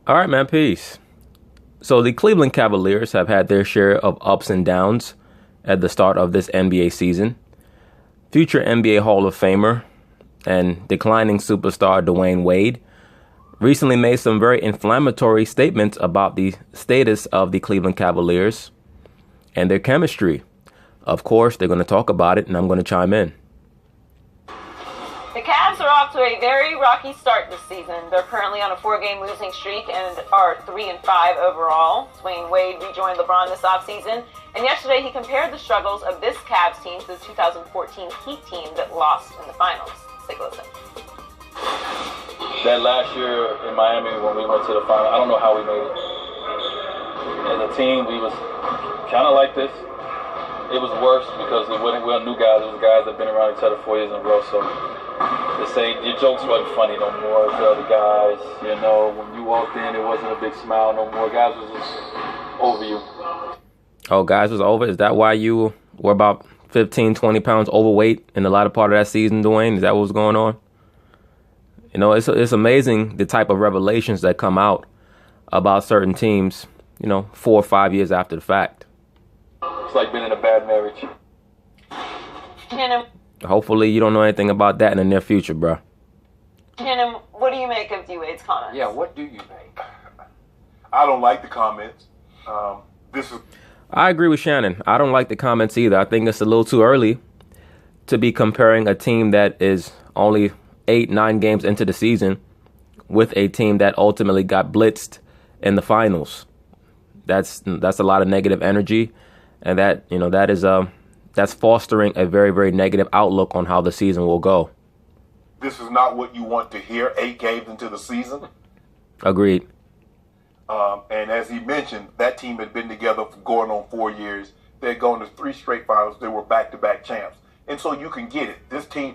All right, man. Peace. So the Cleveland Cavaliers have had their share of ups and downs at the start of this NBA season. Future NBA Hall of Famer and declining superstar Dwyane Wade recently made some very inflammatory statements about the status of the Cleveland Cavaliers and their chemistry. Of course, they're going to talk about it, and I'm going to chime in. The Cavs are off to a very rocky start this season. They're currently on a 4-game losing streak and are 3-5 overall. Dwyane Wade rejoined LeBron this offseason, and yesterday he compared the struggles of this Cavs team to the 2014 Heat team that lost in the finals. Take a listen. That last year in Miami when we went to the final, I don't know how we made it. As a team, we was kind of like this. It was worse because we weren't new guys. It was guys that have been around each other 4 years in a row. So to say your jokes wasn't funny no more. The other guys, when you walked in, it wasn't a big smile no more. Guys was just over you. Oh, guys was over? Is that why you were about 15, 20 pounds overweight in the latter part of that season, Dwyane? Is that what was going on? It's amazing the type of revelations that come out about certain teams, 4 or 5 years after the fact. It's like being in a bad marriage. Hopefully you don't know anything about that in the near future, bro. Hannah, what do you make of D-Wade's comments? Yeah, what do you make? I don't like the comments. I agree with Shannon. I don't like the comments either. I think it's a little too early to be comparing a team that is only 8-9 games into the season with a team that ultimately got blitzed in the finals. That's a lot of negative energy, and that's fostering a very, very negative outlook on how the season will go. This is not what you want to hear 8 games into the season. Agreed. And as he mentioned, that team had been together for going on 4 years. They had gone to 3 straight finals. They were back-to-back champs. And so you can get it.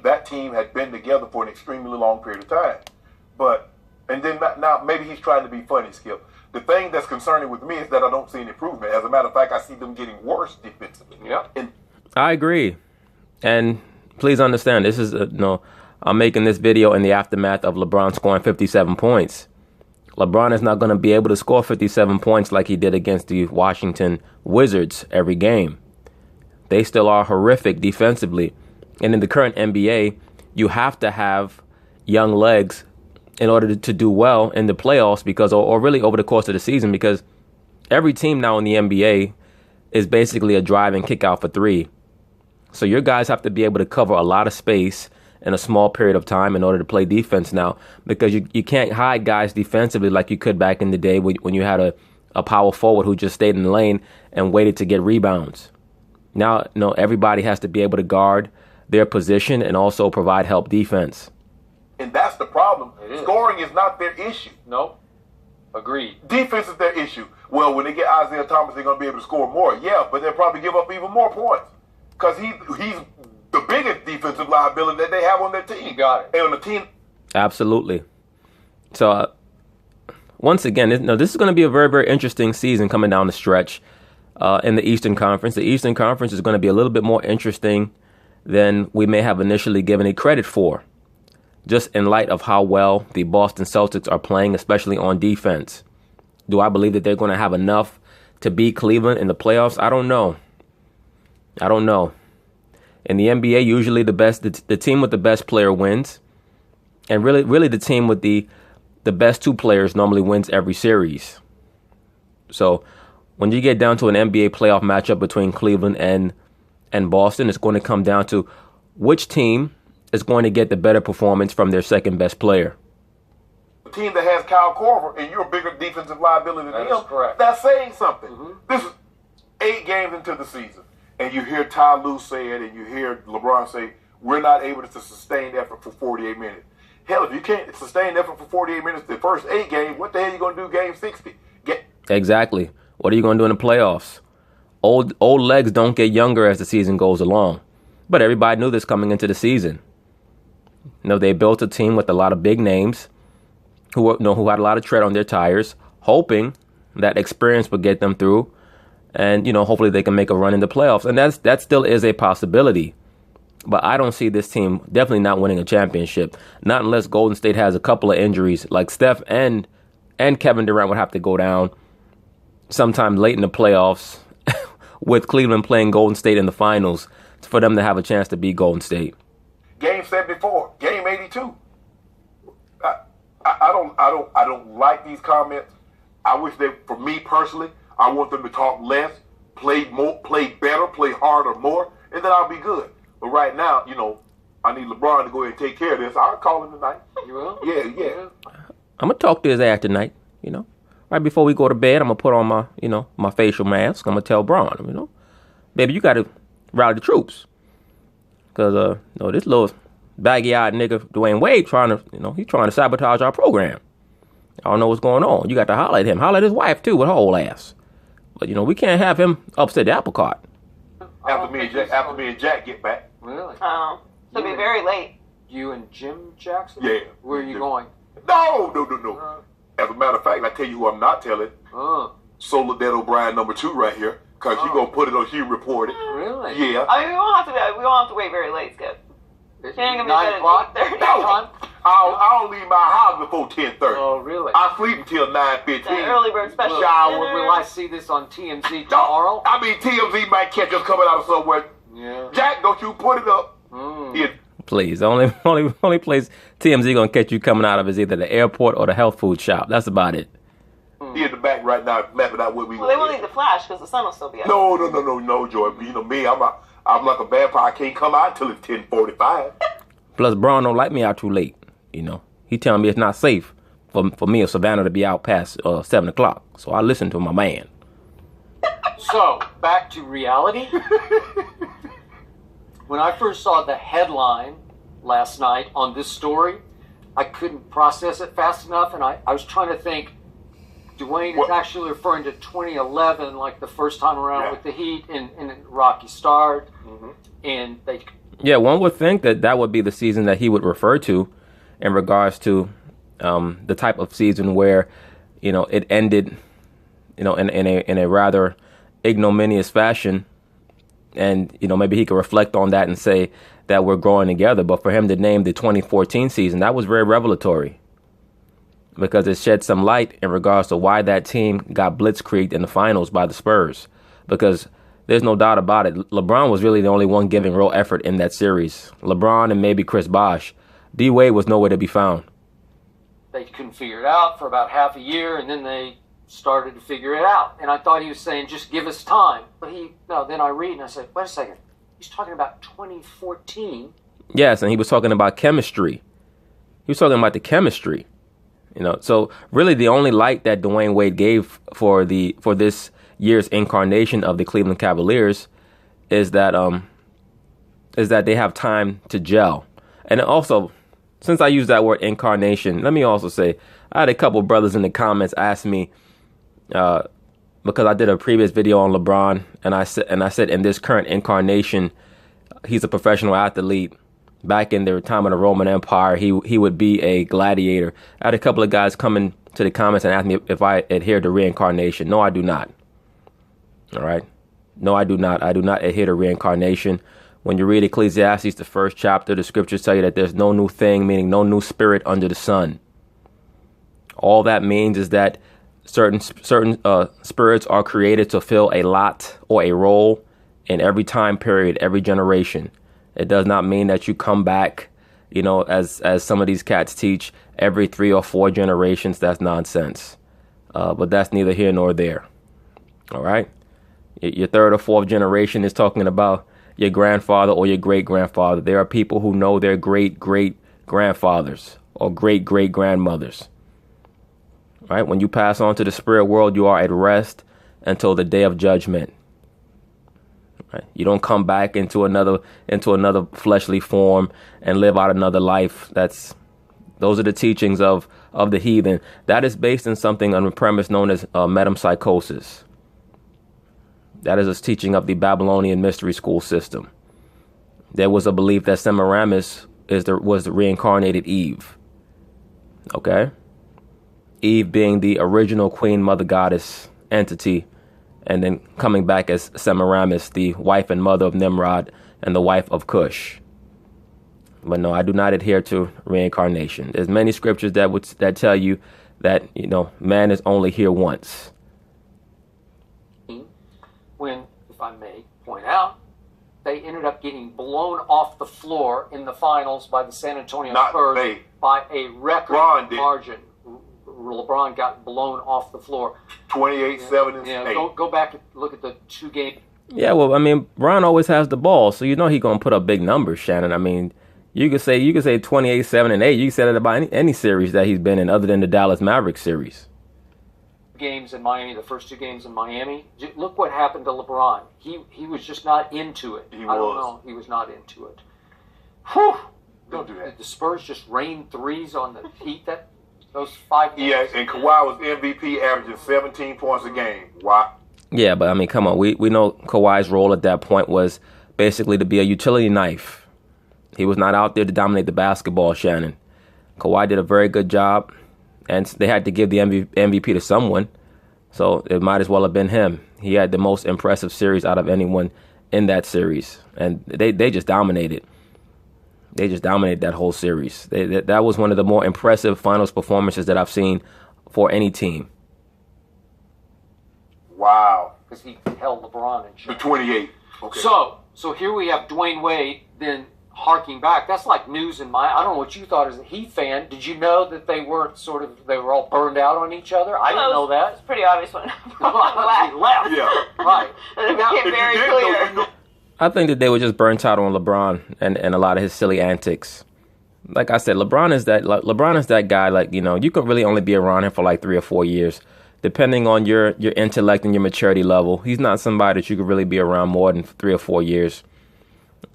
That team had been together for an extremely long period of time. And then now maybe he's trying to be funny, Skip. The thing that's concerning with me is that I don't see an improvement. As a matter of fact, I see them getting worse defensively. Yeah. I agree. And please understand, this is, I'm making this video in the aftermath of LeBron scoring 57 points. LeBron is not going to be able to score 57 points like he did against the Washington Wizards every game. They still are horrific defensively. And in the current NBA, you have to have young legs in order to do well in the playoffs or really over the course of the season, because every team now in the NBA is basically a drive and kick out for 3. So your guys have to be able to cover a lot of space in a small period of time in order to play defense now, because you can't hide guys defensively like you could back in the day when you had a power forward who just stayed in the lane and waited to get rebounds. Now, everybody has to be able to guard their position and also provide help defense. And that's the problem. Scoring is not their issue. No. Agreed. Defense is their issue. Well, when they get Isaiah Thomas, they're going to be able to score more. Yeah, but they'll probably give up even more points because he's the biggest defensive liability that they have on their team. You got it. And on the team. Absolutely. So, once again, this is going to be a very, very interesting season coming down the stretch in the Eastern Conference. The Eastern Conference is going to be a little bit more interesting than we may have initially given it credit for, just in light of how well the Boston Celtics are playing, especially on defense. Do I believe that they're going to have enough to beat Cleveland in the playoffs? I don't know. In the NBA, usually the team with the best player wins. And really the team with the best 2 players normally wins every series. So when you get down to an NBA playoff matchup between Cleveland and Boston, it's going to come down to which team is going to get the better performance from their second best player. A team that has Kyle Korver and you're a bigger defensive liability than him, That is correct. That's saying something. Mm-hmm. This is 8 games into the season, and you hear Ty Lue say it, and you hear LeBron say, we're not able to sustain effort for 48 minutes. Hell, if you can't sustain effort for 48 minutes the first 8 games, what the hell are you going to do game 60? Exactly. What are you going to do in the playoffs? Old legs don't get younger as the season goes along. But everybody knew this coming into the season. They built a team with a lot of big names who had a lot of tread on their tires, hoping that experience would get them through, and hopefully they can make a run in the playoffs. And that still is a possibility. But I don't see this team definitely not winning a championship, not unless Golden State has a couple of injuries like Steph and and Kevin Durant would have to go down sometime late in the playoffs with Cleveland playing Golden State in the finals for them to have a chance to beat Golden State. Game 74, game 82. I don't like these comments. I wish for me personally, I want them to talk less, play more, play better, play harder, more, and then I'll be good. But right now, I need LeBron to go ahead and take care of this. I'll call him tonight. You will? Yeah. I'm gonna talk to his ass tonight. Right before we go to bed, I'm gonna put on my, my facial mask. I'm gonna tell Braun, baby, you gotta rally the troops, cause this little baggy-eyed nigga Dwyane Wade he's trying to sabotage our program. I don't know what's going on. You got to holler at him. Holler at his wife too with her whole ass. But we can't have him upset the apple cart. After me and Jack get back. Really? So it'll be very late. You and Jim Jackson? Yeah. Where are you going? No. As a matter of fact, I tell you who I'm not telling. Soledad O'Brien #2 right here, cause you gonna put it on Hugh Reported. Really? Yeah. I mean, we won't have to wait very late, Skip. It's She ain't gonna be 9 dead o'clock? at 8:30. No. I don't leave my house before 10:30. Oh, really? I sleep until 9:15. The early bird special. Shower. dinner. Will I see this on TMZ tomorrow? I mean, TMZ might catch us coming out of somewhere. Yeah. Jack, don't you put it up. Yeah. Please, the only place TMZ gonna catch you coming out of is either the airport or the health food shop. That's about it. He in the back right now, mapping out what we Well, they want. won't need the flash because the sun will still be out. No, Joy. Me, I'm like a vampire. I can't come out till it's 10:45. Plus, Braun don't like me out too late. He telling me it's not safe for me or Savannah to be out past 7 o'clock. So I listen to my man. So, back to reality. When I first saw the headline last night on this story, I couldn't process it fast enough, and I was trying to think, Dwyane is actually referring to 2011, like the first time around with the Heat and Rocky start, and they... Yeah, one would think that would be the season that he would refer to in regards to the type of season where, it ended, in a rather ignominious fashion. And, maybe he could reflect on that and say that we're growing together. But for him to name the 2014 season, that was very revelatory because it shed some light in regards to why that team got blitzkrieged in the finals by the Spurs. Because there's no doubt about it. LeBron was really the only one giving real effort in that series. LeBron and maybe Chris Bosh. D. Wade was nowhere to be found. They couldn't figure it out for about half a year, and then they started to figure it out. And I thought he was saying, just give us time. But then I read and I said, wait a second. He's talking about 2014. Yes, and he was talking about chemistry. He was talking about the chemistry. So really the only light that Dwyane Wade gave for this year's incarnation of the Cleveland Cavaliers is that they have time to gel. And also, since I use that word incarnation, let me also say I had a couple brothers in the comments ask me because I did a previous video on LeBron, and I said in this current incarnation, he's a professional athlete. Back in the time of the Roman Empire, he would be a gladiator. I had a couple of guys come into the comments and ask me if I adhere to reincarnation. No, I do not. All right. No, I do not. I do not adhere to reincarnation. When you read Ecclesiastes, the first chapter, the scriptures tell you that there's no new thing, meaning no new spirit under the sun. All that means is that certain spirits are created to fill a lot or a role in every time period, every generation. It does not mean that you come back, as some of these cats teach, every 3 or 4 generations. That's nonsense. But that's neither here nor there. All right. Your 3rd or 4th generation is talking about your grandfather or your great-grandfather. There are people who know their great-great-grandfathers or great-great-grandmothers. Right? When you pass on to the spirit world, you are at rest until the day of judgment. Right? You don't come back into another fleshly form and live out another life. Those are the teachings of the heathen. That is based in something on a premise known as metempsychosis. That is a teaching of the Babylonian mystery school system. There was a belief that Semiramis was the reincarnated Eve. Okay? Eve being the original queen mother goddess entity, and then coming back as Semiramis, the wife and mother of Nimrod and the wife of Cush. But no, I do not adhere to reincarnation. There's many scriptures that tell you that, man is only here once. When, if I may point out, they ended up getting blown off the floor in the finals by the San Antonio Spurs by a record margin. LeBron got blown off the floor. 28-7 and 8. Go back and look at the 2 games. Yeah, well, I mean, Bron always has the ball, so he's going to put up big numbers, Shannon. I mean, you could say 28-7 and 8. You can say that about any series that he's been in other than the Dallas Mavericks series. Games in Miami, the first 2 games in Miami. Look what happened to LeBron. He was just not into it. He was not into it. Whew. Don't do that. The Spurs just rained threes on the Heat those 5 games. Yeah, and Kawhi was MVP, averaging 17 points a game. Why? Yeah, but I mean, come on. We know Kawhi's role at that point was basically to be a utility knife. He was not out there to dominate the basketball, Shannon. Kawhi did a very good job, and they had to give the MVP to someone, so it might as well have been him. He had the most impressive series out of anyone in that series, and they just dominated. They just dominated that whole series. That was one of the more impressive finals performances that I've seen for any team. Wow. Because he held LeBron in check. The 28. Okay. So here we have Dwyane Wade, then harking back. That's like news in I don't know what you thought as a Heat fan. Did you know that they were all burned out on each other? I didn't know that. It's pretty obvious when he left. Yeah. Right. It became very clear. I think that they were just burnt out on LeBron and a lot of his silly antics. Like I said, LeBron is that guy, like, you can really only be around him for like 3 or 4 years. Depending on your intellect and your maturity level, he's not somebody that you could really be around more than 3 or 4 years.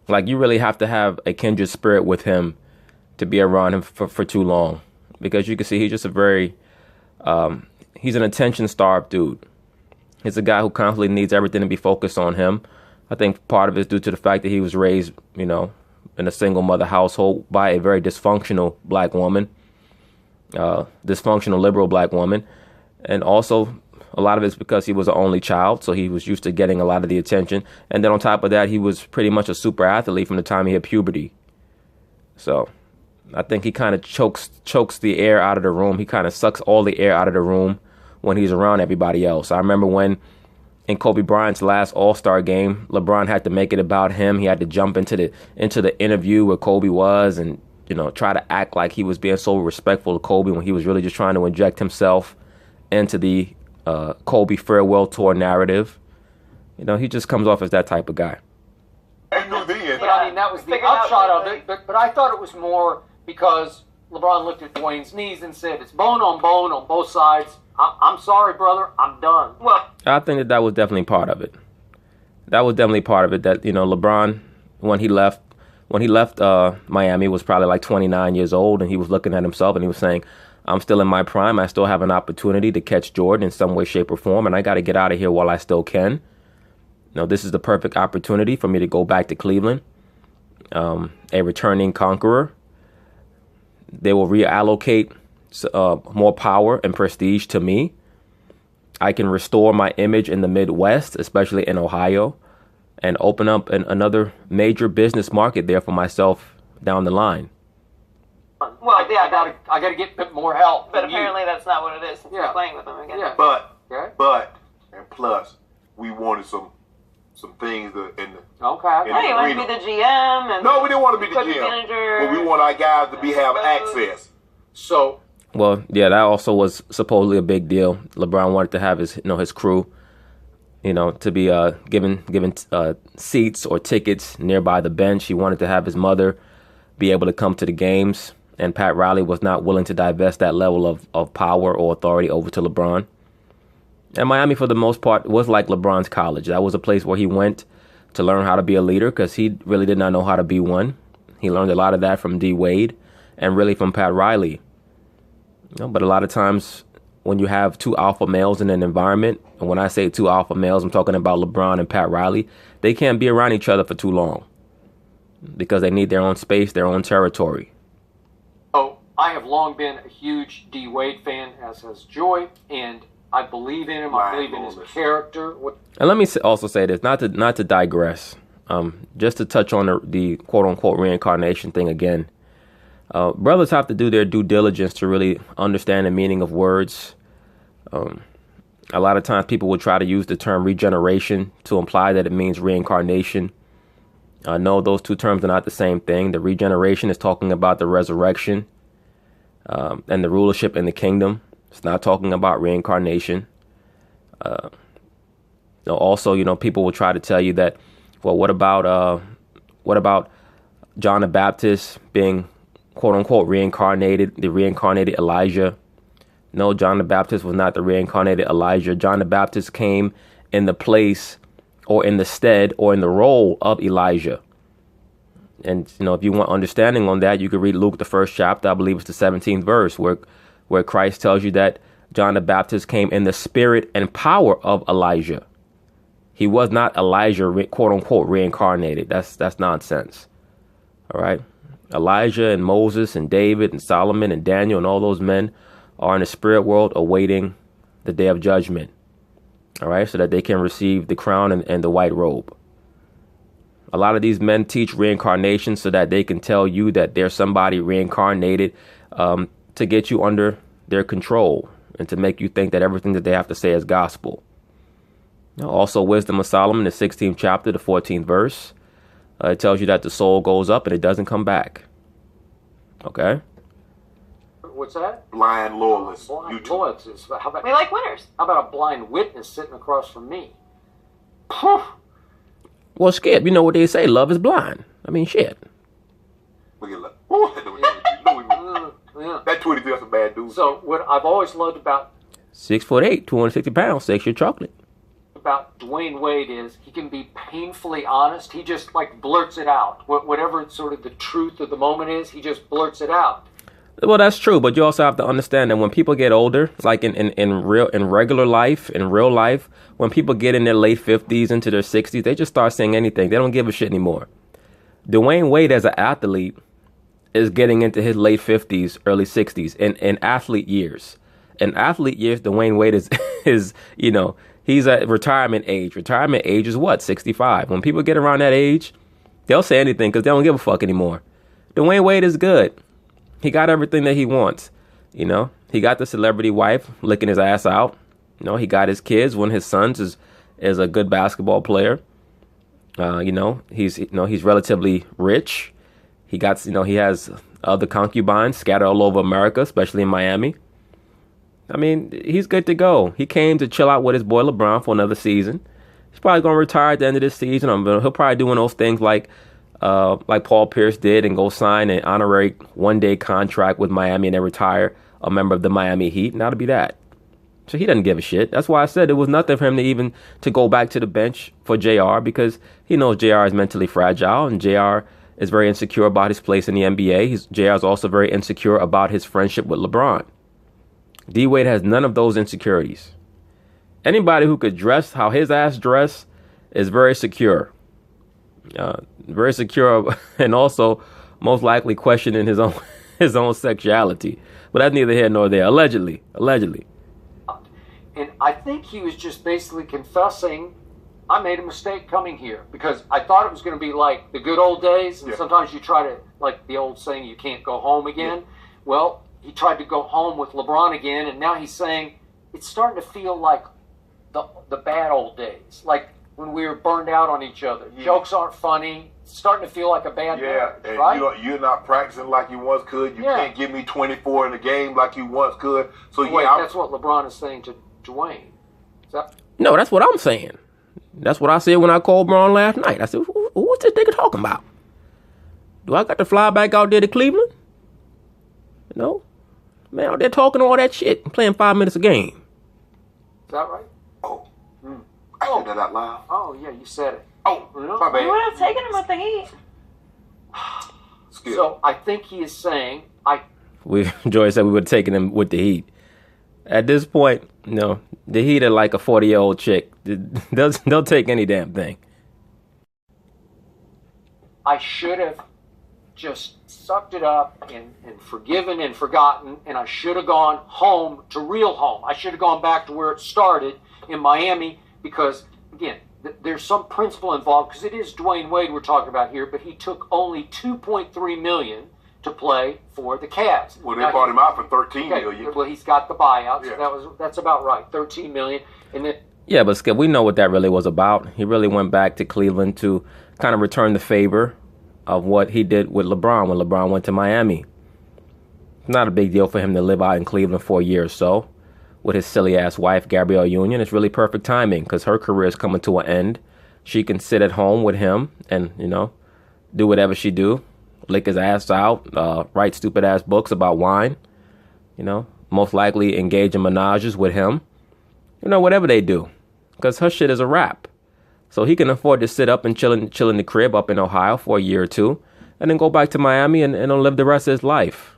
Like, you really have to have a kindred spirit with him to be around him for too long. Because you can see he's just he's an attention-starved dude. He's a guy who constantly needs everything to be focused on him. I think part of it is due to the fact that he was raised, in a single mother household by a very dysfunctional black woman, dysfunctional liberal black woman. And also, a lot of it's because he was an only child, so he was used to getting a lot of the attention. And then on top of that, he was pretty much a super athlete from the time he hit puberty. So I think he kind of chokes the air out of the room. He kind of sucks all the air out of the room when he's around everybody else. I remember when in Kobe Bryant's last All-Star game, LeBron had to make it about him. He had to jump into the interview where Kobe was and, try to act like he was being so respectful to Kobe when he was really just trying to inject himself into the Kobe farewell tour narrative. He just comes off as that type of guy. I knew then. But I mean, that was the upshot of it. But I thought it was more because LeBron looked at Dwyane's knees and said, "It's bone on both sides. I'm sorry, brother. I'm done." Well, I think that was definitely part of it. That was definitely part of it. That LeBron, when he left Miami, was probably like 29 years old, and he was looking at himself and he was saying, "I'm still in my prime. I still have an opportunity to catch Jordan in some way, shape, or form, and I got to get out of here while I still can. This is the perfect opportunity for me to go back to Cleveland, a returning conqueror. They will reallocate more power and prestige to me. I can restore my image in the Midwest, especially in Ohio, and open up another major business market there for myself down the line." Well, yeah, I got to get more help. but apparently that's not what it is. Since we're playing with them again. Yeah. And plus, we wanted some things in the Okay. Hey, you want to be the GM? And no, we didn't want to be the equipment GM. manager. But we want our guys to have access. So, well, yeah, that also was supposedly a big deal. LeBron wanted to have his crew, to be given seats or tickets nearby the bench. He wanted to have his mother be able to come to the games, and Pat Riley was not willing to divest that level of power or authority over to LeBron. And Miami, for the most part, was like LeBron's college. That was a place where he went to learn how to be a leader because he really did not know how to be one. He learned a lot of that from D. Wade and really from Pat Riley. But a lot of times when you have two alpha males in an environment, and when I say two alpha males, I'm talking about LeBron and Pat Riley, they can't be around each other for too long because they need their own space, their own territory. Oh, I have long been a huge D. Wade fan, as has Joy, and I believe in him. I believe in his character. And let me also say this, not to digress, just to touch on the quote-unquote reincarnation thing again. Brothers have to do their due diligence to really understand the meaning of words. A lot of times people will try to use the term regeneration to imply that it means reincarnation. No, those two terms are not the same thing. The regeneration is talking about the resurrection and the rulership in the kingdom. It's not talking about reincarnation. Also, people will try to tell you that, well, what about John the Baptist being quote unquote reincarnated, the reincarnated Elijah? No, John the Baptist was not the reincarnated Elijah. John the Baptist came in the place or in the stead or in the role of Elijah. And, if you want understanding on that, you can read Luke, the 1st chapter. I believe it's the 17th verse where Christ tells you that John the Baptist came in the spirit and power of Elijah. He was not Elijah, quote unquote, reincarnated. That's nonsense. All right. Elijah and Moses and David and Solomon and Daniel and all those men are in the spirit world awaiting the day of judgment. All right. So that they can receive the crown and the white robe. A lot of these men teach reincarnation so that they can tell you that there's somebody reincarnated to get you under their control and to make you think that everything that they have to say is gospel. Also, Wisdom of Solomon, the 16th chapter, the 14th verse. It tells you that the soul goes up and it doesn't come back. Okay? What's that? Blind loyalists. Blind loyalists. We like winners. How about a blind witness sitting across from me? Phew. Well, Skip, you know what they say, love is blind. I mean, shit. Look at that. That 23 is a bad dude. So what I've always loved about 6'8", 260 pounds, sexual chocolate. About Dwyane Wade is he can be painfully honest. He just blurts it out. Whatever sort of the truth of the moment is, he just blurts it out. Well, that's true, but you also have to understand that when people get older, like in regular life, in real life, when people get in their late 50s into their 60s, they just start saying anything. They don't give a shit anymore. Dwyane Wade as an athlete is getting into his late 50s, early 60s in athlete years. In athlete years, Dwyane Wade is he's at retirement age. Retirement age is what? 65. When people get around that age, they'll say anything because they don't give a fuck anymore. Dwyane Wade is good. He got everything that he wants. He got the celebrity wife licking his ass out. He got his kids. One of his sons is a good basketball player. He's relatively rich. He has other concubines scattered all over America, especially in Miami. I mean, he's good to go. He came to chill out with his boy LeBron for another season. He's probably going to retire at the end of this season. He'll probably do one of those things like Paul Pierce did and go sign an honorary one-day contract with Miami and then retire a member of the Miami Heat. And that'll be that. So he doesn't give a shit. That's why I said it was nothing for him to go back to the bench for JR, because he knows JR is mentally fragile and JR is very insecure about his place in the NBA. JR is also very insecure about his friendship with LeBron. D Wade has none of those insecurities. Anybody who could dress how his ass dress is very secure. Very secure, and also most likely questioning his own sexuality. But that's neither here nor there. Allegedly. And I think he was just basically confessing, I made a mistake coming here, because I thought it was going to be like the good old days, and sometimes you try to, like the old saying, you can't go home again. Well, he tried to go home with LeBron again, and now he's saying it's starting to feel like the bad old days, like when we were burned out on each other. Jokes aren't funny. It's starting to feel like a bad marriage, and right? You're not practicing like you once could. You can't give me 24 in a game like you once could. So that's what LeBron is saying to Dwyane. No, that's what I'm saying. That's what I said when I called Braun last night. I said, what's this nigga talking about? Do I got to fly back out there to Cleveland? No. Man, out there talking all that shit and playing 5 minutes a game. Is that right? Oh. I said that out loud. Oh, yeah, you said it. Oh, my bad. You would have taken him with the Heat. So I think he is saying, Joy said we would have taken him with the Heat. At this point, no, the Heat are like a 40-year-old chick. They'll take any damn thing. I should have just sucked it up and forgiven and forgotten, and I should have gone home to real home. I should have gone back to where it started in Miami, because, again, there's some principle involved, because it is Dwyane Wade we're talking about here, but he took only $2.3 million to play for the Cavs. Well, they bought him out for $13 million. Well, he's got the buyout, Yeah. so that's about right, $13 million. And then Yeah, but Skip, we know what that really was about. He really went back to Cleveland to kind of return the favor of what he did with LeBron when LeBron went to Miami. It's not a big deal for him to live out in Cleveland for a year or so with his silly-ass wife, Gabrielle Union. It's really perfect timing because her career is coming to an end. She can sit at home with him and, do whatever she do, lick his ass out, write stupid-ass books about wine, most likely engage in menages with him, whatever they do, because her shit is a wrap. So he can afford to sit up and chill in the crib up in Ohio for a year or two and then go back to Miami and live the rest of his life.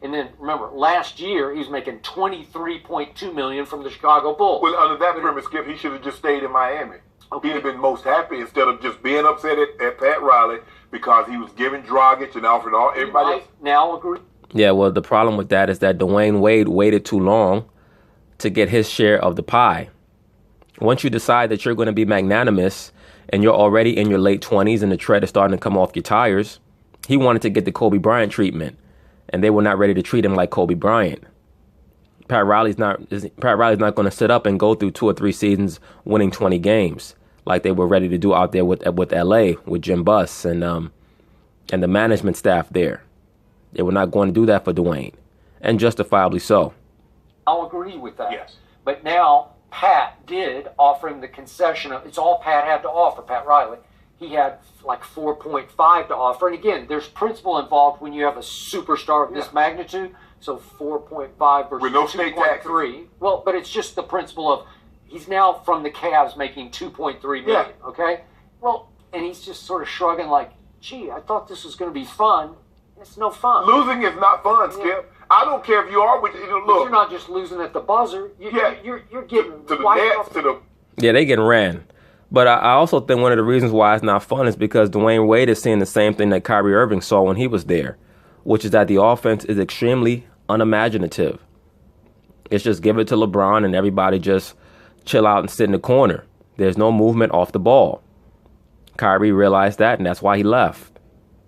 And then, remember, last year he was making $23.2 million from the Chicago Bulls. Well, under that premise, Skip, he should have just stayed in Miami. Okay. He'd have been most happy instead of just being upset at Pat Riley because he was giving Dragic and Alfred all everybody else. Now agree. Yeah, well, the problem with that is that Dwyane Wade waited too long to get his share of the pie. Once you decide that you're going to be magnanimous and you're already in your late 20s and the tread is starting to come off your tires, he wanted to get the Kobe Bryant treatment, and they were not ready to treat him like Kobe Bryant. Pat Riley's not going to sit up and go through 2 or 3 seasons winning 20 games like they were ready to do out there with LA with Jim Buss and the management staff there. They were not going to do that for Dwyane, and justifiably so. I'll agree with that. Yes. But now Pat did offer him the concession of it's all Pat had to offer, Pat Riley. He had like 4.5 to offer. And again, there's principle involved when you have a superstar of this magnitude. So 4.5 versus With no state 2.3. Well, but it's just the principle of he's now from the Cavs making 2.3 million. Yeah. Okay? Well, and he's just sort of shrugging like, gee, I thought this was going to be fun. It's no fun. Losing is not fun, Skip. I don't care if you are. Look, You're not just losing at the buzzer. You're getting to the wiped Nets, off. to the Yeah, they getting ran. But I also think one of the reasons why it's not fun is because Dwyane Wade is seeing the same thing that Kyrie Irving saw when he was there, which is that the offense is extremely unimaginative. It's just give it to LeBron and everybody just chill out and sit in the corner. There's no movement off the ball. Kyrie realized that, and that's why he left.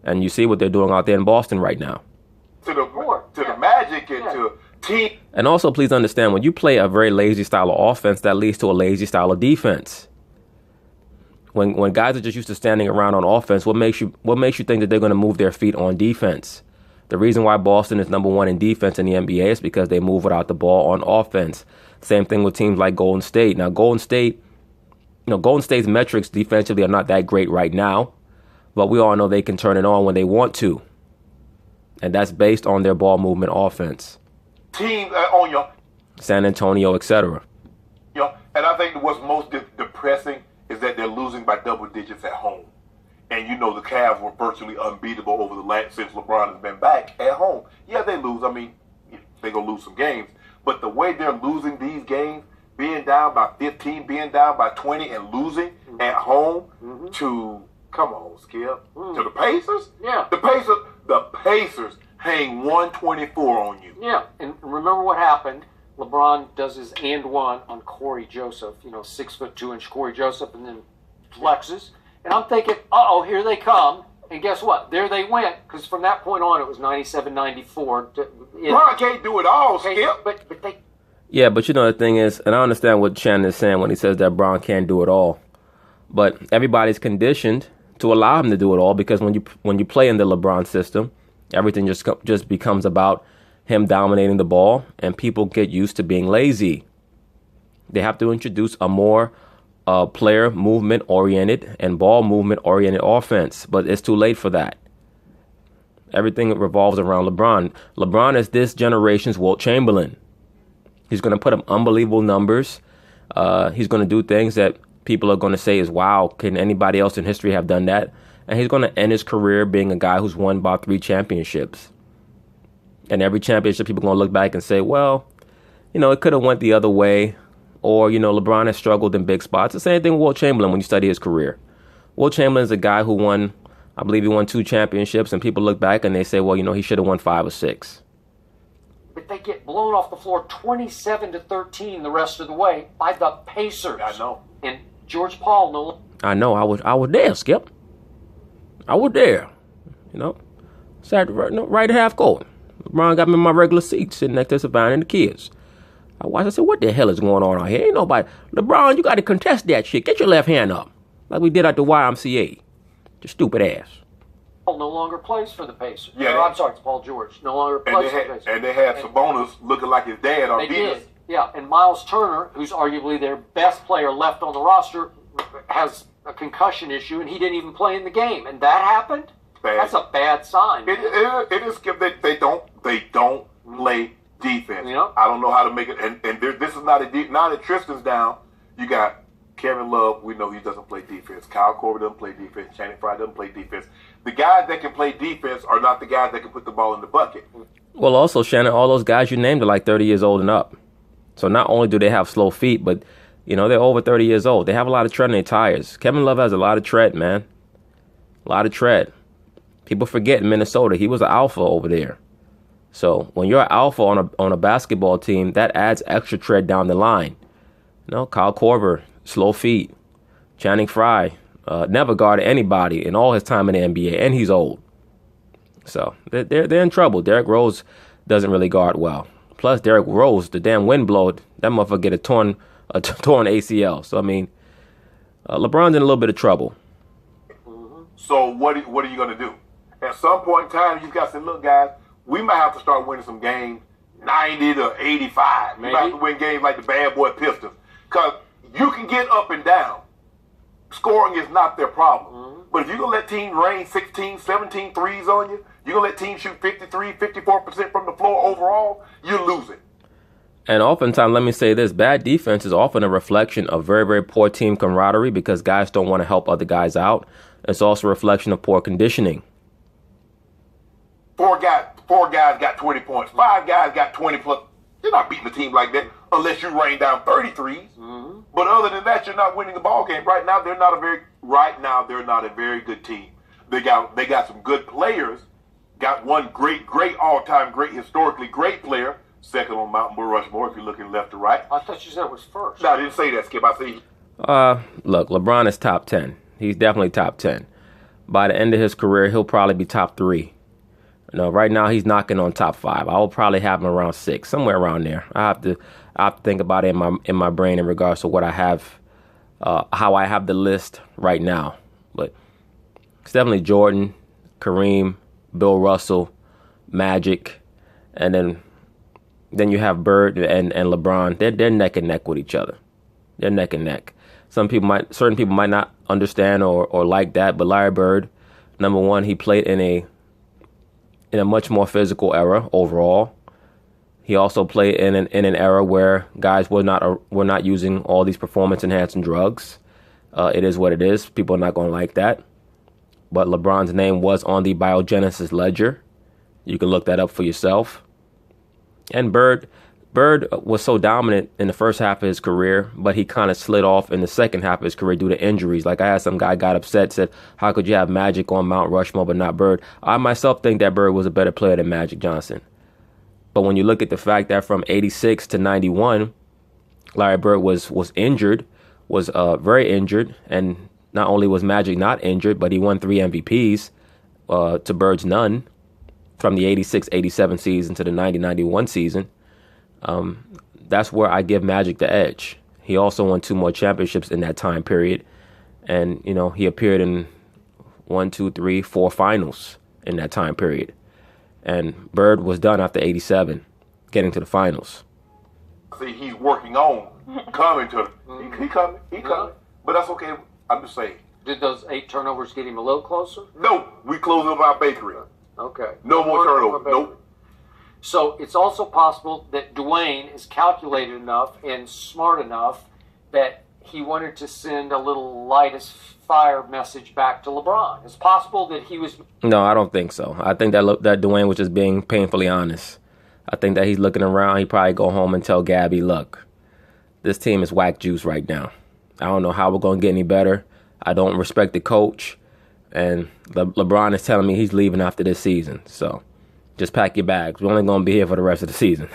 And you see what they're doing out there in Boston right now. to the Magic and to team. And also, please understand, when you play a very lazy style of offense, that leads to a lazy style of defense. When guys are just used to standing around on offense, what makes you think that they're going to move their feet on defense? The reason why Boston is number 1 in defense in the NBA is because they move without the ball on offense. Same thing with teams like Golden State. Now, Golden State's metrics defensively are not that great right now, but we all know they can turn it on when they want to. And that's based on their ball movement offense. Team on your, San Antonio, etc. and I think what's most depressing is that they're losing by double digits at home. And the Cavs were virtually unbeatable over the last since LeBron has been back at home. Yeah, they lose. I mean, they're going to lose some games. But the way they're losing these games, being down by 15, being down by 20, and losing at home to, come on, Skip, to the Pacers? Yeah. The Pacers hang 124 on you. Yeah, and remember what happened. LeBron does his and one on Corey Joseph, 6'2" Corey Joseph, and then flexes. And I'm thinking, uh-oh, here they come. And guess what? There they went, because from that point on, it was 97-94. LeBron can't do it all, Skip. But they... Yeah, but the thing is, and I understand what Shannon is saying when he says that Bron can't do it all. But everybody's conditioned to allow him to do it all, because when you play in the LeBron system, everything just becomes about him dominating the ball, and people get used to being lazy. They have to introduce a more player movement oriented and ball movement oriented offense, but it's too late for that. Everything revolves around LeBron. LeBron is this generation's Wilt Chamberlain. He's going to put up unbelievable numbers. He's going to do things that people are going to say is, wow, can anybody else in history have done that? And he's going to end his career being a guy who's won about 3 championships. And every championship, people are going to look back and say, well, it could have went the other way. Or, LeBron has struggled in big spots. The same thing with Wilt Chamberlain when you study his career. Wilt Chamberlain is a guy who won, I believe he won 2 championships. And people look back and they say, well, he should have won 5 or 6. But they get blown off the floor 27-13 the rest of the way by the Pacers. I know. And George Paul, no. I know. I was there, Skip. I was there. Sat right at half court. LeBron got me in my regular seat, sitting next to Savannah and the kids. I watched. I said, "What the hell is going on out here? Ain't nobody. LeBron, you got to contest that shit. Get your left hand up, like we did at the YMCA. Just stupid ass." Paul no longer plays for the Pacers. Yeah, I'm sorry, it's Paul George. No longer plays for the Pacers. And they had Sabonis looking like his dad on They Venus. did. Yeah, and Miles Turner, who's arguably their best player left on the roster, has a concussion issue, and he didn't even play in the game. And that happened? Bad. That's a bad sign. It is. They don't play defense. Yeah. I don't know how to make it. And this is not now that Tristan's down. You got Kevin Love. We know he doesn't play defense. Kyle Korver doesn't play defense. Channing Frye doesn't play defense. The guys that can play defense are not the guys that can put the ball in the bucket. Well, also, Shannon, all those guys you named are like 30 years old and up. So not only do they have slow feet, but, they're over 30 years old. They have a lot of tread in their tires. Kevin Love has a lot of tread, man. A lot of tread. People forget in Minnesota, he was an alpha over there. So when you're an alpha on a basketball team, that adds extra tread down the line. Kyle Korver, slow feet. Channing Frye, never guarded anybody in all his time in the NBA, and he's old. So they're in trouble. Derrick Rose doesn't really guard well. Plus, Derrick Rose, the damn wind blowed, that motherfucker get a torn ACL. So, LeBron's in a little bit of trouble. So what are you going to do? At some point in time, you've got to say, look, guys, we might have to start winning some games 90 to 85. Maybe. You might have to win games like the bad boy Pistons. Because you can get up and down. Scoring is not their problem. Mm-hmm. But if you're going to let teams rain 16, 17 threes on you, you're going to let teams shoot 53, 54% from the floor overall, you're losing. And oftentimes, let me say this, bad defense is often a reflection of very, very poor team camaraderie because guys don't want to help other guys out. It's also a reflection of poor conditioning. Four guys got 20 points. 5 guys got 20 plus. You're not beating a team like that unless you rain down 33s. Mm-hmm. But other than that, you're not winning the ball game. Right now, they're not a very good team. They got some good players. Got one great all-time great, historically great player. Second on Mount Rushmore if you're looking left to right. I thought you said it was first. No, I didn't say that, Skip. I say look, LeBron is top 10. He's definitely top 10. By the end of his career, he'll probably be top 3. Right now he's knocking on top 5. I will probably have him around 6, somewhere around there. I have to think about it in my brain in regards to what I have, how I have the list right now. But it's definitely Jordan, Kareem, Bill Russell, Magic, and then you have Bird and LeBron. They're neck and neck with each other. They're neck and neck. Certain people might not understand or like that, but Larry Bird, number one, he played in a much more physical era overall. He also played in an era where guys were not using all these performance enhancing drugs. It is what it is. People are not going to like that. But LeBron's name was on the biogenesis ledger. You can look that up for yourself. And Bird was so dominant in the first half of his career, but he kind of slid off in the second half of his career due to injuries. Like I had some guy got upset, said, how could you have Magic on Mount Rushmore but not Bird? I myself think that Bird was a better player than Magic Johnson. But when you look at the fact that from 86 to 91, Larry Bird was injured, was very injured, and not only was Magic not injured, but he won 3 MVPs to Bird's none from the 86-87 season to the 90-91 season. That's where I give Magic the edge. He also won 2 more championships in that time period. And, he appeared in 1, 2, 3, 4 finals in that time period. And Bird was done after 87, getting to the finals. See, he's working on coming to it. He coming. But that's okay. I'm just saying. Did those 8 turnovers get him a little closer? No, we closed up our bakery. Okay. No more turnovers. Nope. So it's also possible that Dwyane is calculated enough and smart enough that he wanted to send a little light as fire message back to LeBron. It's possible that he was... No, I don't think so. I think that Dwyane was just being painfully honest. I think that he's looking around. He probably go home and tell Gabby, look, this team is whack juice right now. I don't know how we're going to get any better. I don't respect the coach. And LeBron is telling me he's leaving after this season. So just pack your bags. We're only going to be here for the rest of the season.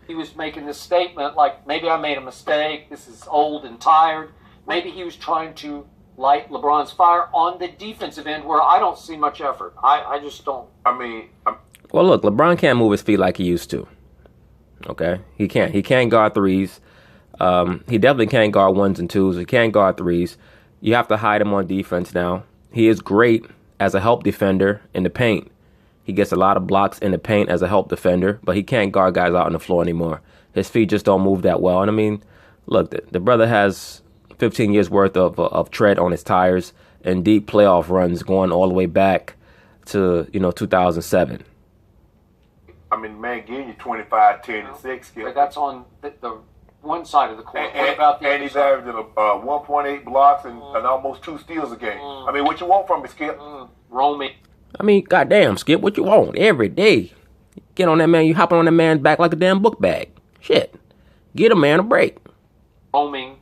He was making this statement like, maybe I made a mistake. This is old and tired. Maybe he was trying to light LeBron's fire on the defensive end where I don't see much effort. I just don't. I mean, Well, look, LeBron can't move his feet like he used to. Okay? He can't. He can't guard threes. He definitely can't guard ones and twos. He can't guard threes. You have to hide him on defense now. He is great as a help defender in the paint. He gets a lot of blocks in the paint as a help defender, but he can't guard guys out on the floor anymore. His feet just don't move that well. And I mean, look, the brother has 15 years worth of tread on his tires and deep playoff runs going all the way back to 2007. I mean, man, getting you 25, 10, and 6. Skip. But that's on the one side of the court. And, What about the and other he's side? averaging 1.8 blocks and almost 2 steals a game. I mean, what you want from me, Skip? Roaming. I mean, goddamn, Skip, what you want every day? Get on that man, you hopping on that man's back like a damn book bag. Shit. Get a man a break. Roaming.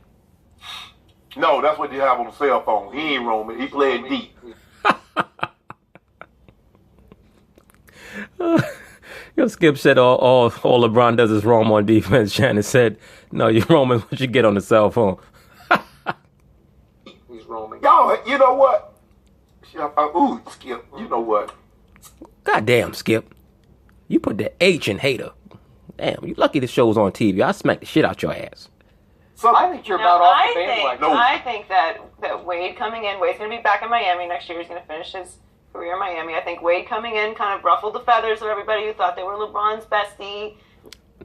No, that's what you have on the cell phone. He ain't roaming. He playing deep. Skip said all LeBron does is roam on defense. Shannon said, no, you're roaming what you get on the cell phone. He's roaming. Y'all, you know what? Ooh, Skip, you know what? Goddamn, Skip. You put the H in hater. Damn, you lucky the show's on TV. I smack the shit out your ass. So, I think you're Now, about off the bandwagon. No. I think that Wade coming in, Wade's going to be back in Miami next year. He's going to finish his career in Miami. I think Wade coming in kind of ruffled the feathers of everybody who thought they were LeBron's bestie.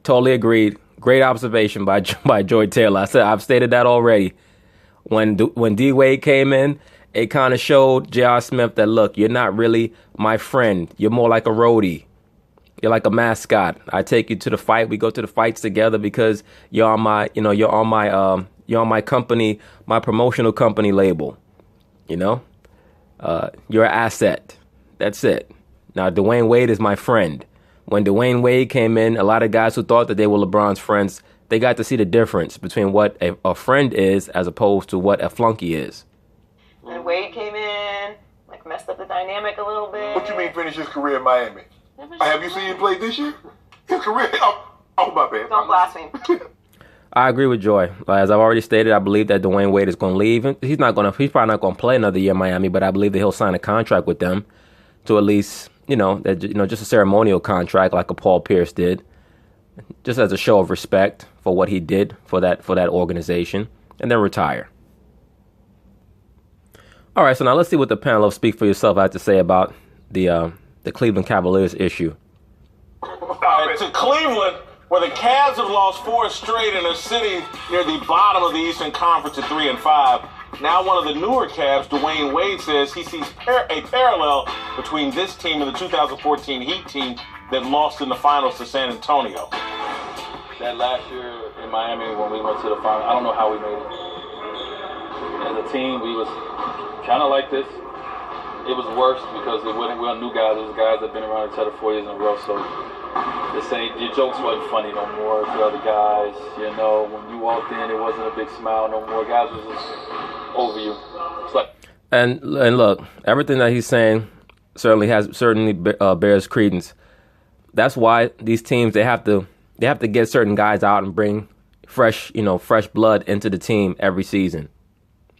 Totally agreed. Great observation by Joy Taylor. I've stated that already. When D Wade came in, it kind of showed J.R. Smith that, look, you're not really my friend. You're more like a roadie. You're like a mascot. I take you to the fight. We go to the fights together because you're on my company, my promotional company label. You're an asset. That's it. Now, Dwyane Wade is my friend. When Dwyane Wade came in, a lot of guys who thought that they were LeBron's friends, they got to see the difference between what a friend is as opposed to what a flunky is. And Wade came in, messed up the dynamic a little bit. what you mean finish his career in Miami? Have you seen him play this year? His career? Oh my bad. Don't blaspheme. I agree with Joy. As I've already stated, I believe that Dwyane Wade is going to leave. He's probably not going to play another year in Miami, but I believe that he'll sign a contract with them to at least, just a ceremonial contract like a Paul Pierce did, just as a show of respect for what he did for that organization, and then retire. All right, so now let's see what the panel of Speak for Yourself had to say about the Cleveland Cavaliers issue. All right, to Cleveland, where the Cavs have lost 4 straight and are sitting near the bottom of the Eastern Conference at 3-5. Now one of the newer Cavs, Dwyane Wade, says he sees a parallel between this team and the 2014 Heat team that lost in the finals to San Antonio. That last year in Miami when we went to the final, I don't know how we made it. As a team, we was kind of like this. It was worse because we weren't new guys. It was guys that had been around each other 4 years in a row. So your jokes wasn't funny no more to other guys. When you walked in, it wasn't a big smile no more. Guys was just over you. It's like. And look, everything that he's saying certainly bears credence. That's why these teams they have to get certain guys out and bring fresh blood into the team every season.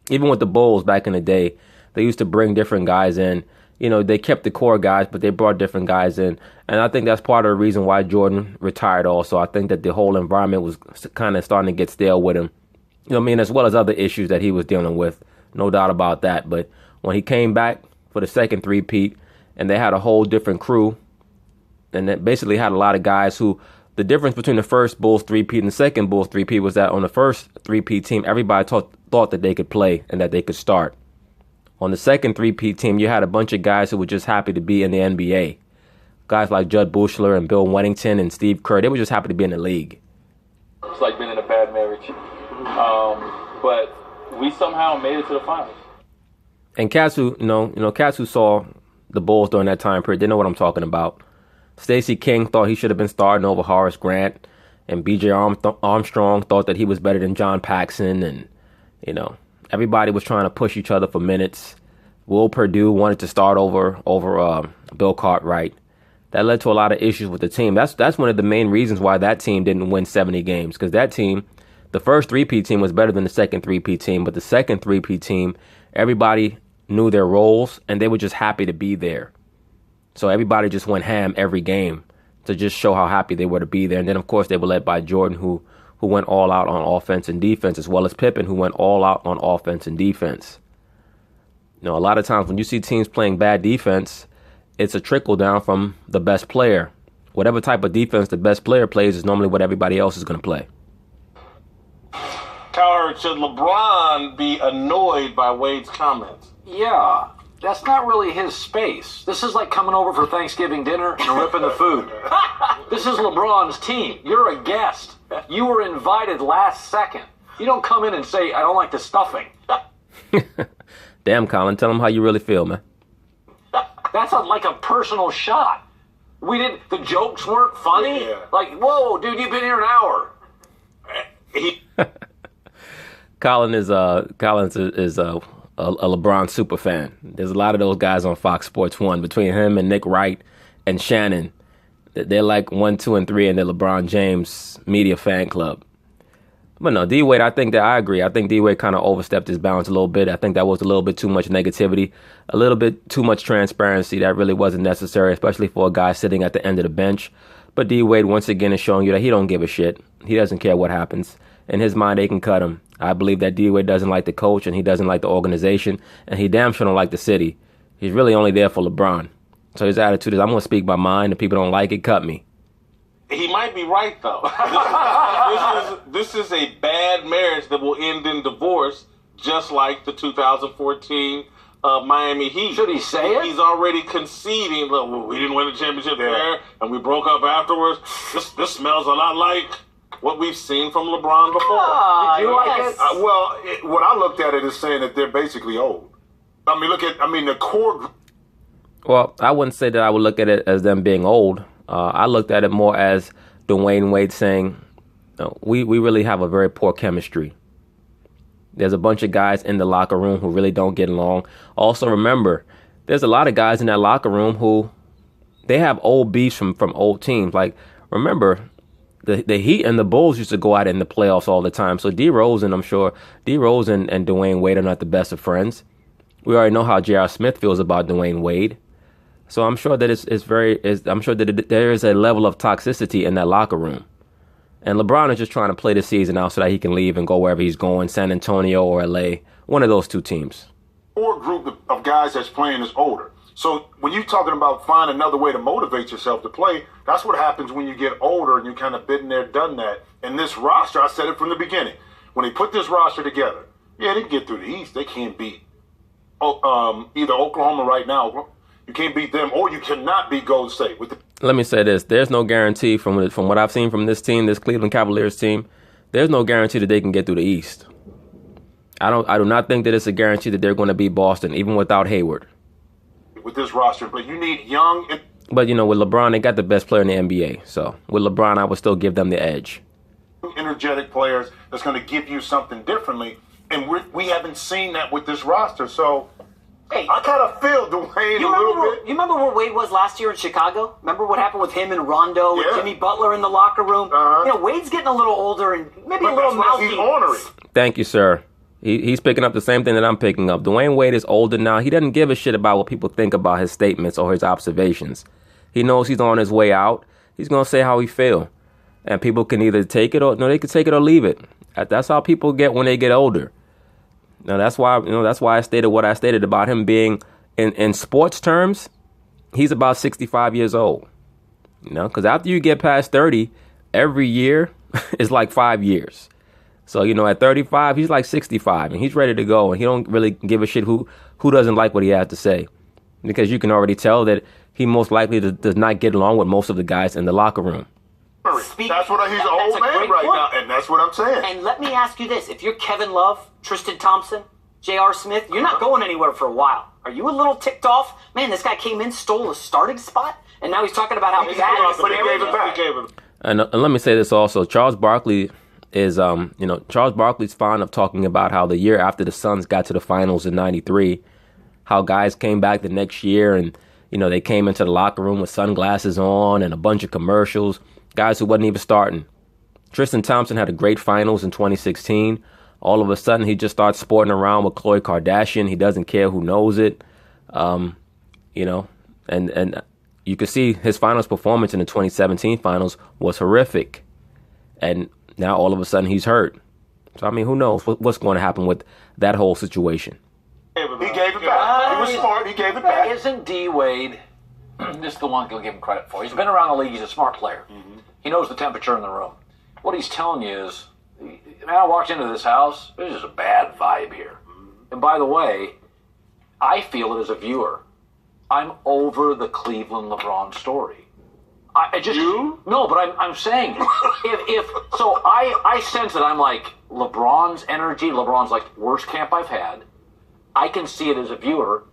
Even with the Bulls back in the day, they used to bring different guys in. They kept the core guys, but they brought different guys in. And I think that's part of the reason why Jordan retired also. I think that the whole environment was kind of starting to get stale with him. As well as other issues that he was dealing with. No doubt about that. But when he came back for the second three-peat, and they had a whole different crew, and it basically had a lot of guys who, the difference between the first Bulls three-peat and the second Bulls three-peat was that on the first three-peat team, everybody thought that they could play and that they could start. On the second three-peat team, you had a bunch of guys who were just happy to be in the NBA. Guys like Judd Buechler and Bill Wennington and Steve Kerr, they were just happy to be in the league. It's like being in a bad marriage. But we somehow made it to the finals. And cats who, cats who saw the Bulls during that time period, they know what I'm talking about. Stacey King thought he should have been starting over Horace Grant, and B.J. Armstrong thought that he was better than John Paxson, and everybody was trying to push each other for minutes. Will Perdue wanted to start over Bill Cartwright. That led to a lot of issues with the team. That's one of the main reasons why that team didn't win 70 games, because that team, the first three-peat team was better than the second three-peat team, but the second three-peat team everybody knew their roles, and they were just happy to be there. So everybody just went ham every game to just show how happy they were to be there. And then, of course, they were led by Jordan, who went all out on offense and defense, as well as Pippen, who went all out on offense and defense. You know, a lot of times when you see teams playing bad defense, it's a trickle down from the best player. Whatever type of defense the best player plays is normally what everybody else is going to play. Cowherd, should LeBron be annoyed by Wade's comments? Yeah, that's not really his space. This is like coming over for Thanksgiving dinner and ripping the food. This is LeBron's team. You're a guest. You were invited last second. You don't come in and say, I don't like the stuffing. Damn, Colin, tell them how you really feel, man. That's like a personal shot. The jokes weren't funny. Yeah. Like, whoa, dude, you've been here an hour. Colin is a LeBron super fan. There's a lot of those guys on Fox Sports 1 between him and Nick Wright and Shannon. They're like 1, 2, and 3 in the LeBron James media fan club. But no, D-Wade, I agree. I think D-Wade kind of overstepped his bounds a little bit. I think that was a little bit too much negativity, a little bit too much transparency that really wasn't necessary, especially for a guy sitting at the end of the bench. But D-Wade, once again, is showing you that he don't give a shit. He doesn't care what happens. In his mind, they can cut him. I believe that D-Wade doesn't like the coach, and he doesn't like the organization, and he damn sure don't like the city. He's really only there for LeBron. So his attitude is, I'm going to speak my mind. If people don't like it, cut me. He might be right, though. This is a bad marriage that will end in divorce, just like the 2014 Miami Heat. Should he say it? He's already conceding, look, we didn't win the championship there, and we broke up afterwards. This smells a lot like what we've seen from LeBron before. Did you like it? What I looked at it is saying that they're basically old. The core. Well, I wouldn't say that I would look at it as them being old. I looked at it more as Dwyane Wade saying, we really have a very poor chemistry. There's a bunch of guys in the locker room who really don't get along. Also, remember, there's a lot of guys in that locker room who they have old beefs from old teams. Like, remember, the Heat and the Bulls used to go at it in the playoffs all the time. So D-Rose and Dwyane Wade are not the best of friends. We already know how J.R. Smith feels about Dwyane Wade. So I'm sure that there is a level of toxicity in that locker room. And LeBron is just trying to play the season out so that he can leave and go wherever he's going, San Antonio or LA, one of those two teams. Core group of guys that's playing is older. So when you're talking about find another way to motivate yourself to play, that's what happens when you get older and you kind of been there, done that. And this roster, I said it from the beginning, when they put this roster together, yeah, they can get through the East. They can't beat either Oklahoma right now. You can't beat them, or you cannot beat Golden State. Let me say this. There's no guarantee from what I've seen from this team, this Cleveland Cavaliers team, there's no guarantee that they can get through the East. I do not think that it's a guarantee that they're going to beat Boston, even without Hayward. With this roster, but you need young. But, with LeBron, they got the best player in the NBA. So with LeBron, I would still give them the edge. Energetic players that's going to give you something differently. And we haven't seen that with this roster. So hey, I kind of feel Dwyane a little bit. You remember where Wade was last year in Chicago? Remember what happened with him and Rondo, with Jimmy Butler in the locker room? Wade's getting a little older and maybe a little mouthy. He's ornery. Thank you, sir. He's picking up the same thing that I'm picking up. Dwyane Wade is older now. He doesn't give a shit about what people think about his statements or his observations. He knows he's on his way out. He's going to say how he feel. And people can either take it or they can take it or leave it. That's how people get when they get older. Now that's why I stated what I stated about him being in sports terms, he's about 65 years old. Because after you get past 30, every year is like 5 years. So, at 35, he's like 65 and he's ready to go, and he don't really give a shit who doesn't like what he has to say, because you can already tell that he most likely does not get along with most of the guys in the locker room. He's an old man right now, and that's what I'm saying. And let me ask you this. If you're Kevin Love, Tristan Thompson, J.R. Smith, you're not going anywhere for a while. Are you a little ticked off? Man, this guy came in, stole a starting spot, and now he's talking about how bad but he gave it back. And let me say this also. Charles Barkley is, Charles Barkley's fond of talking about how the year after the Suns got to the finals in '93, how guys came back the next year and, they came into the locker room with sunglasses on and a bunch of commercials. Guys who wasn't even starting. Tristan Thompson had a great finals in 2016. all of a sudden he just starts sporting around with Khloe Kardashian. He doesn't care who knows it. You know, and you could see his finals performance in the 2017 finals was horrific. And now all of a sudden he's hurt. So, I mean, who knows what's going to happen with that whole situation. He gave it back. He was smart. He gave it back. Isn't D. Wade just the one he'll give him credit for? He's been around the league. He's a smart player. Mm-hmm. He knows the temperature in the room. What he's telling you is, man, I walked into this house. There's just a bad vibe here. Mm-hmm. And by the way, I feel it as a viewer. I'm over the Cleveland LeBron story. I just no, but I'm saying I sense that I'm like LeBron's energy. LeBron's like worst camp I've had. I can see it as a viewer.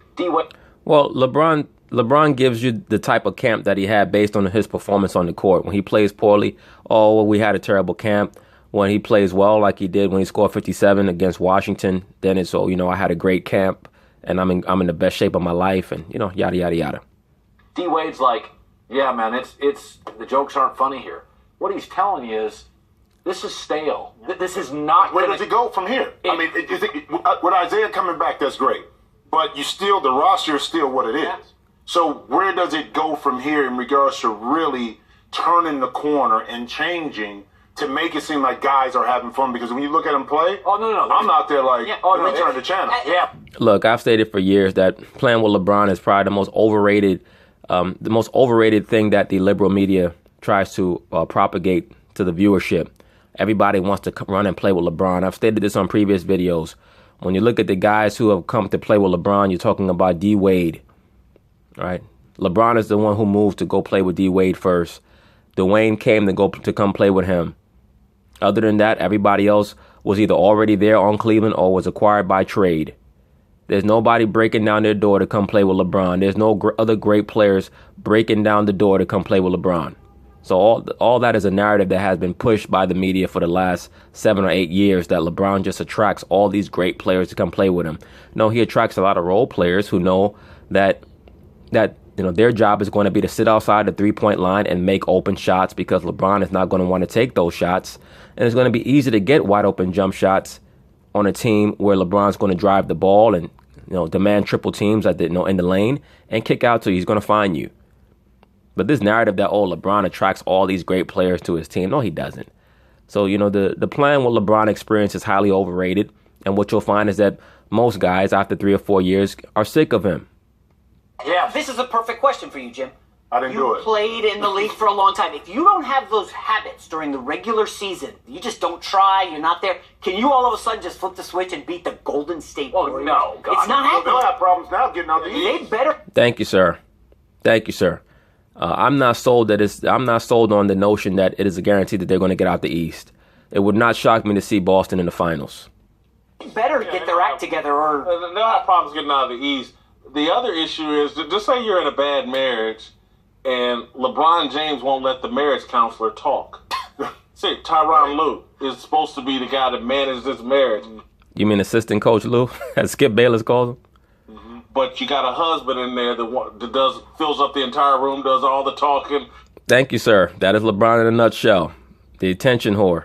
Well, LeBron gives you the type of camp that he had based on his performance on the court. When he plays poorly, oh, well, we had a terrible camp. When he plays well, like he did when he scored 57 against Washington, then it's, oh, you know, I had a great camp and I'm in the best shape of my life, and you know, yada yada yada. D. Wade's like, yeah, man, it's the jokes aren't funny here. What he's telling you is, this is stale. This is not. Where does it go from here? I mean, with Isaiah coming back, that's great. But the roster is still what it is. Yeah. So where does it go from here in regards to really turning the corner and changing to make it seem like guys are having fun? Because when you look at them play, I'm out there like, let me turn the channel. Yeah. Look, I've stated for years that playing with LeBron is probably the most overrated thing that the liberal media tries to propagate to the viewership. Everybody wants to run and play with LeBron. I've stated this on previous videos. When you look at the guys who have come to play with LeBron, you're talking about D. Wade, right? LeBron is the one who moved to go play with D. Wade first. Dwyane came to come play with him. Other than that, everybody else was either already there on Cleveland or was acquired by trade. There's nobody breaking down their door to come play with LeBron. There's no other great players breaking down the door to come play with LeBron. So all that is a narrative that has been pushed by the media for the last 7 or 8 years, that LeBron just attracts all these great players to come play with him. No, he attracts a lot of role players who know that their job is going to be to sit outside the three-point line and make open shots, because LeBron is not going to want to take those shots. And it's going to be easy to get wide open jump shots on a team where LeBron's going to drive the ball and demand triple teams in the lane and kick out to you. He's going to find you. But this narrative that, LeBron attracts all these great players to his team, no, he doesn't. So, the plan with LeBron experience is highly overrated. And what you'll find is that most guys, after 3 or 4 years, are sick of him. Yeah, this is a perfect question for you, Jim. I didn't do it. You played in the league for a long time. If you don't have those habits during the regular season, you just don't try, you're not there, can you all of a sudden just flip the switch and beat the Golden State Warriors? No, God. It's not happening. They'll have problems now getting out the East. They better. Thank you, sir. Thank you, sir. I'm not sold on the notion that it is a guarantee that they're going to get out the East. It would not shock me to see Boston in the finals. Better get their act together, or they'll have problems getting out of the East. The other issue is, just say you're in a bad marriage and LeBron James won't let the marriage counselor talk. See, Tyronn Lue is supposed to be the guy that manages this marriage. You mean assistant coach Lue, as Skip Bayless calls him? But you got a husband in there that fills up the entire room, does all the talking. Thank you, sir. That is LeBron in a nutshell. The attention whore.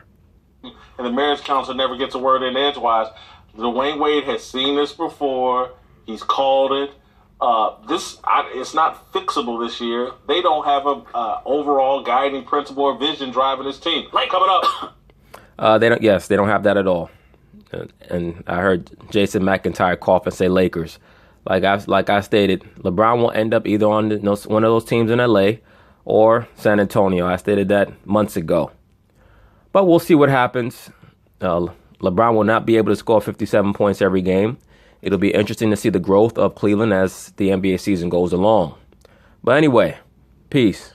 And the marriage counselor never gets a word in edgewise. Dwyane Wade has seen this before. He's called it. It's not fixable this year. They don't have a overall guiding principle or vision driving this team. Coming up. They don't have that at all. And I heard Jason McIntyre cough and say Lakers. Like I stated, LeBron will end up either on one of those teams in LA or San Antonio. I stated that months ago. But we'll see what happens. LeBron will not be able to score 57 points every game. It'll be interesting to see the growth of Cleveland as the NBA season goes along. But anyway, peace.